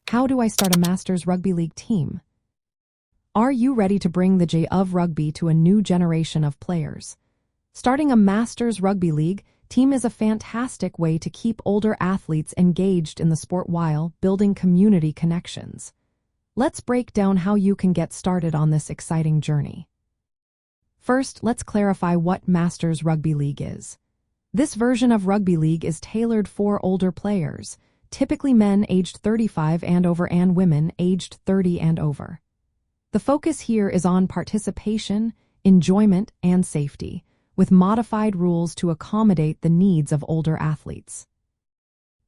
How do I start a Masters Rugby League team? Are you ready to bring the J of rugby to a new generation of players? Starting a Masters Rugby League team is a fantastic way to keep older athletes engaged in the sport while building community connections. Let's break down how you can get started on this exciting journey. First, let's clarify what Masters Rugby League is. This version of rugby league is tailored for older players, typically men aged 35 and over and women aged 30 and over. The focus here is on participation, enjoyment, and safety, with modified rules to accommodate the needs of older athletes.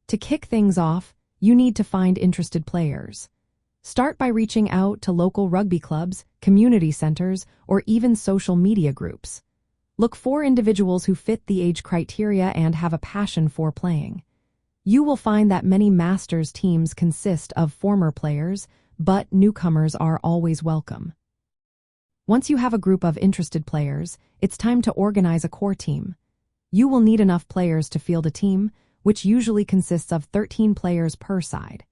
To kick things off, you need to find interested players. Start by reaching out to local rugby clubs, community centers, or even social media groups. Look for individuals who fit the age criteria and have a passion for playing. You will find that many Masters teams consist of former players, but newcomers are always welcome. Once you have a group of interested players, it's time to organize a core team. You will need enough players to field a team, which usually consists of 13 players per side.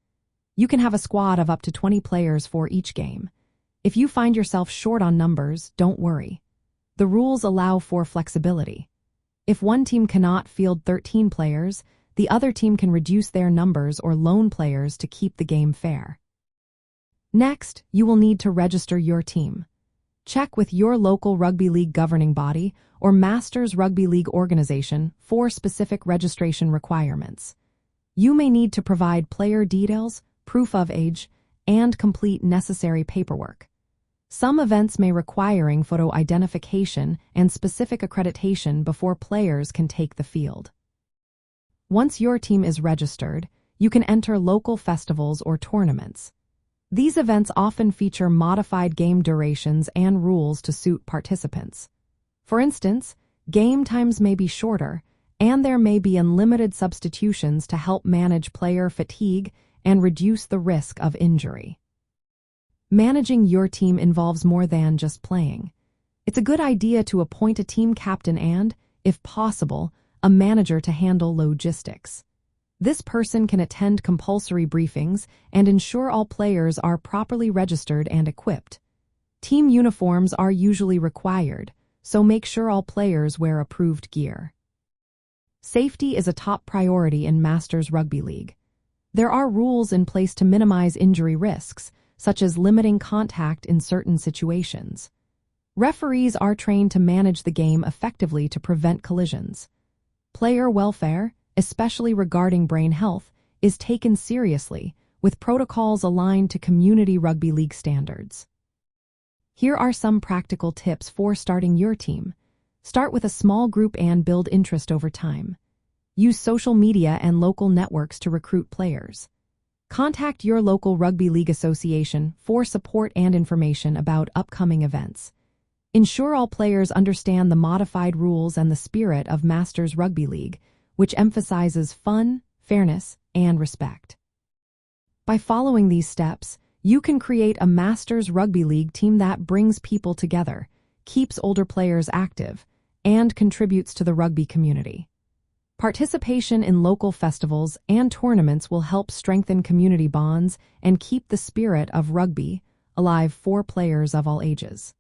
You can have a squad of up to 20 players for each game. If you find yourself short on numbers, don't worry. The rules allow for flexibility. If one team cannot field 13 players, the other team can reduce their numbers or loan players to keep the game fair. Next, you will need to register your team. Check with your local rugby league governing body or Masters Rugby League organization for specific registration requirements. You may need to provide player details, proof of age, and complete necessary paperwork. Some events may require photo identification and specific accreditation before players can take the field. Once your team is registered, you can enter local festivals or tournaments. These events often feature modified game durations and rules to suit participants. For instance, game times may be shorter, and there may be unlimited substitutions to help manage player fatigue and reduce the risk of injury. Managing your team involves more than just playing. It's a good idea to appoint a team captain and, if possible, a manager to handle logistics. This person can attend compulsory briefings and ensure all players are properly registered and equipped. Team uniforms are usually required, so make sure all players wear approved gear. Safety is a top priority in Masters Rugby League. There are rules in place to minimize injury risks, such as limiting contact in certain situations. Referees are trained to manage the game effectively to prevent collisions. Player welfare, especially regarding brain health, is taken seriously, with protocols aligned to community rugby league standards. Here are some practical tips for starting your team. Start with a small group and build interest over time. Use social media and local networks to recruit players. Contact your local rugby league association for support and information about upcoming events. Ensure all players understand the modified rules and the spirit of Masters Rugby League, which emphasizes fun, fairness, and respect. By following these steps, you can create a Masters Rugby League team that brings people together, keeps older players active, and contributes to the rugby community. Participation in local festivals and tournaments will help strengthen community bonds and keep the spirit of rugby alive for players of all ages.